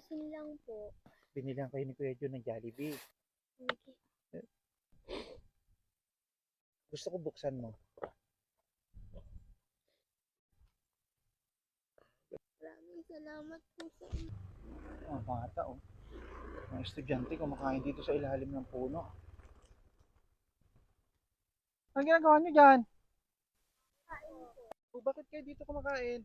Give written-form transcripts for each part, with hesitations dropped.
Asin lang po. Binilang kayo ni Kuya John ng Jollibee. Okay. Gusto ko buksan mo. Maraming salamat po sa inyo. Mga bata, oh. Mga estudyante kumakain dito sa ilalim ng puno. Ano ginagawa nyo dyan? Oh, bakit kayo dito kumakain?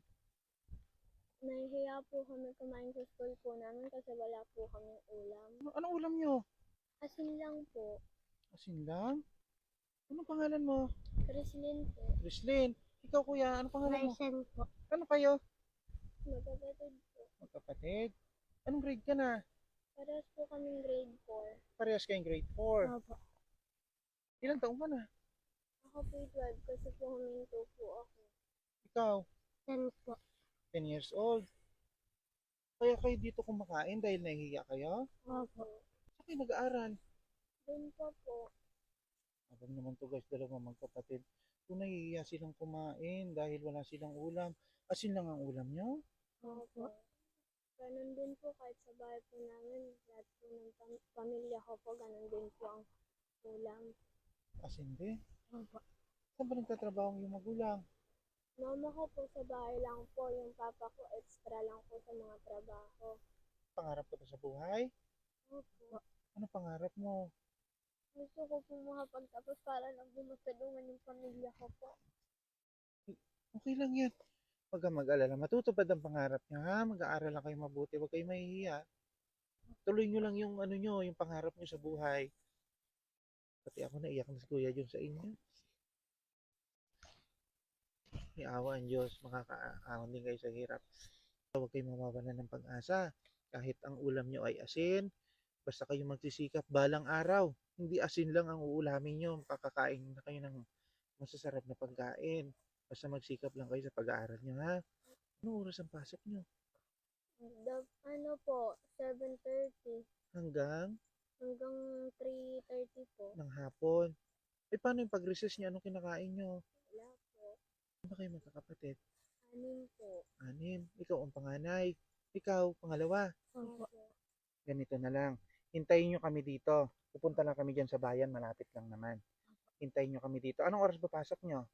Nahihiya po kami kumain sa school po namin kasi wala po kaming ulam. Anong ulam nyo? Asin lang po. Asin lang? Anong pangalan mo? Krislin po. Rislin. Ikaw kuya, anong pangalan mo? Maisen po. Ano kayo? Magkapatid po. Magkapatid. Anong grade ka na? Parehas po kaming grade 4. Parehas kayong grade 4. Opo. Ilang taong ka na? Ako po 12 kasi po huminto po ako. Ikaw, 10 po. 10 years old. Kaya kayo dito kumakain dahil nahihiya kayo? Opo. Saan kayo nag-aaral? Doon pa po. Abang naman to guys, dalawang magkapatid. Kung nahihiya silang kumain dahil wala silang ulam, asin lang ang ulam nyo? Opo. Ganun din po kahit sa bahay po namin. Lahat po ng pamilya ko po, ganun din po ang ulam. Asin din? Opo. Saan ba nagtatrabaho ang iyong magulang? Mama ko po sa bahay lang po, yung papa ko extra lang po sa mga trabaho. Pangarap ko to sa buhay? Opo. Ano pangarap mo? Gusto ko po makapagtapos para lang po matulungan yung pamilya ko po. Okay lang yan. Huwag kang mag-alala. Matutupad ang pangarap niyo ha. Mag-aaral lang kayo mabuti. Huwag kayong mahihiya. Tuloy nyo lang yung ano nyo, yung pangarap nyo sa buhay. Pati ako naiyak na si Kuya John sa inyo. May awa ang Diyos. Makakaahon din kayo sa hirap. Huwag kayong mawawalan ng pag-asa. Kahit ang ulam nyo ay asin, basta kayo magsisikap balang araw. Hindi asin lang ang uulamin nyo. Kakakain na kayo ng masasarap na pagkain. Basta magsikap lang kayo sa pag-aaral nyo ha. Anong oras ang pasok nyo? Ano po, 7:30 Hanggang hanggang 3:30 po. ng hapon. Eh paano yung pag-recess nyo? Anong kinakain nyo? Wala po. Ano ba kayo magkakapatid? 6 po. 6. Ikaw ang panganay. Ikaw, pangalawa. Opo. Ganito na lang. Hintayin nyo kami dito. Pupunta lang kami dyan sa bayan. Malapit lang naman. Hintayin nyo kami dito. Anong oras papasok nyo?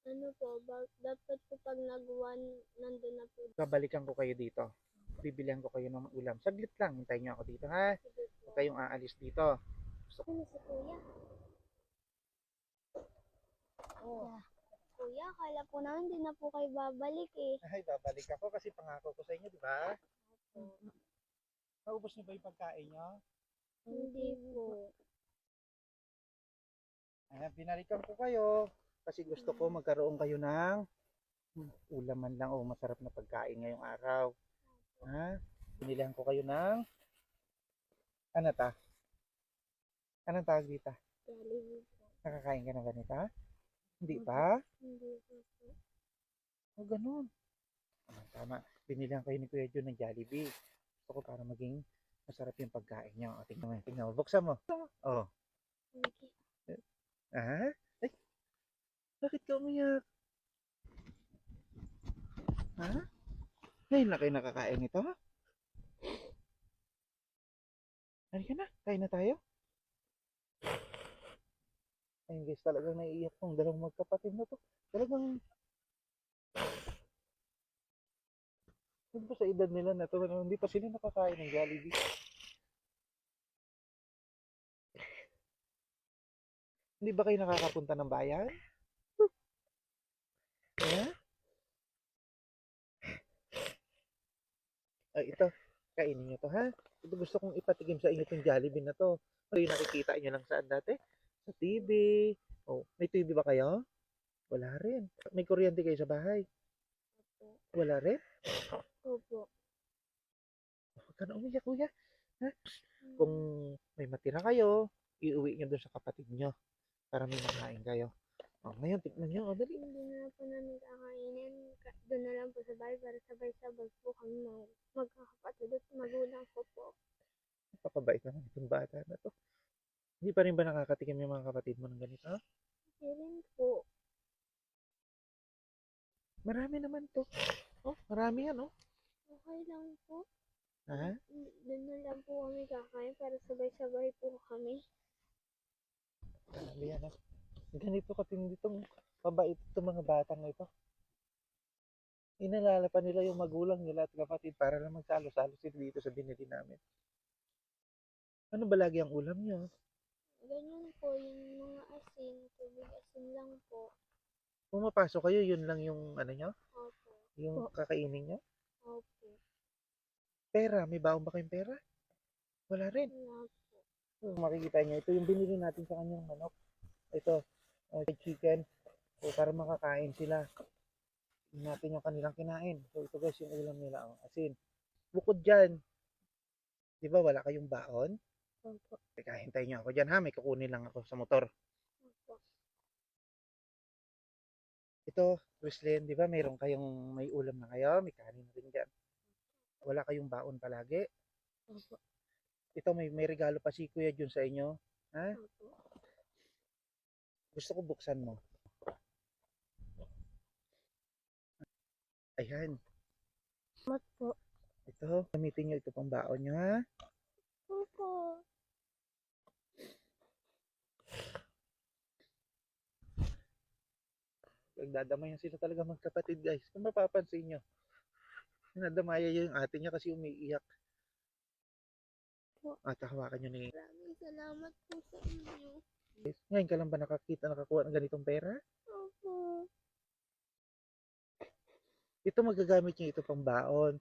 Ano po, dapat po pag nag-1, nandun na po. Babalikan ko kayo dito. Bibilihan ko kayo ng ulam. Saglit lang. Hintayin nyo ako dito ha. Sige po. Huwag kayong aalis dito. Ano si Kuya? Oh, Kuya, akala po namin hindi na po kayo babalik eh. ay, babalik ako kasi pangako ko sa inyo, di ba? Opo. Naubos niyo ba yung pagkain nyo? Hindi po. Ayan, binalikan ko kayo. Kasi gusto ko magkaroon kayo ng ulaman lang o masarap na pagkain ngayong araw. Ha? Binilihan ko kayo ng ano ta? Anong tawag dito? Jollibee po. Nakakain ka ng ganito? Hindi pa? Hindi po po. O ganun. Tama. Binilihan kayo ni Kuya John ng Jollibee. Gusto ko para maging masarap yung pagkain nyo. O, tingnan mo. Tingnan mo. Buksan mo. Oh. Okay. Ah? Ay, bakit ka umiyak? Ha? Ngayon na kayo nakakain ito? Halika na. Kain na tayo. Ayun guys, talagang naiiyak tong dalawang magkapatid na to. Talagang hindi pa sa edad nila na to, hindi pa sila nakakain ng Jollibee. Hindi ba kayo nakakapunta ng bayan? Ha? Ay, ito. Kainin nyo to, ha? Ito gusto kong ipatigim sa inyo itong Jollibee na to. Ito yung nakikita nyo lang saan dati? Sa TV. Oh, may TV ba kayo? Wala rin. May kuryente kayo sa bahay? Opo. Wala rin? Opo. Huwag ka na umiyak, kuya. Ha? Kung may matira kayo, iuwi nyo doon sa kapatid nyo para may makain kayo. Oh, ngayon, tignan nyo. Oh, dali. Hindi na po namin kakainin. Doon na lang po sa bahay para sabay-sabay po kami magkakapatid at magulang ko po. Napakabait naman itong bata na to. Hindi pa rin ba nakakatikim yung mga kapatid mo ng ganito? Hindi rin po. Marami naman to. Oh, marami yan, oh. Okay lang po. Ha? Doon na lang po kami kakain para sabay-sabay po kami. Grabe yan, ah. Ganito katindi itong mabait itong mga batang ito. Inalala pa nila yung magulang nila at kapatid para lang magsalo-salo sila dito sa binili namin. Ano ba lagi ang ulam nyo? Ganyan po, yung mga asin, tubig asin lang po. Pumapasok kayo, yun lang yung ano nyo? Opo. Yung kakainin nyo? Opo. Pera, may baon ba kayong pera? Wala rin. Wala po. Makikita nyo, ito yung binili natin sa kanyang manok. Ito, chicken. So, para makakain sila. Tingnan natin yung kanilang kinain. So, ito guys, yung ulam nila, ang asin. Bukod dyan, di ba wala kayong baon? Opo. Teka, hintayin nyo ako dyan ha, may kukunin lang ako sa motor. Opo. Ito, Chrislyn, di ba mayroon kayong may ulam na kayo, may kanin na rin dyan. Wala kayong baon palagi. Opo. Ito, may regalo pa si Kuya Jun sa inyo. Ha? Opo. Gusto ko buksan mo. Ayan. Mat po. Ito, gamitin nyo ito pang baon nyo ha. Opo. Nagdadamayan sila talaga magkapatid guys. Kung mapapansin nyo, nadamaya yung ate niya kasi umiiyak. At hawakan nyo ni... Maraming salamat po sa inyo. Ngayon ka lang ba nakakuha ng ganitong pera? Opo. Ito magagamit nyo ito pang baon.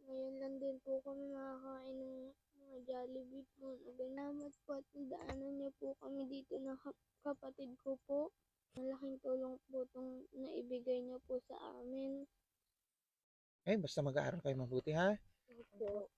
Ngayon lang din po kami makakain ng mga Jollibee po. Salamat po at nadaanan niyo po kami dito ng kapatid ko po. Malaking tulong po itong naibigay niyo po sa amin. Basta mag-aaral kayo mabuti ha. Opo.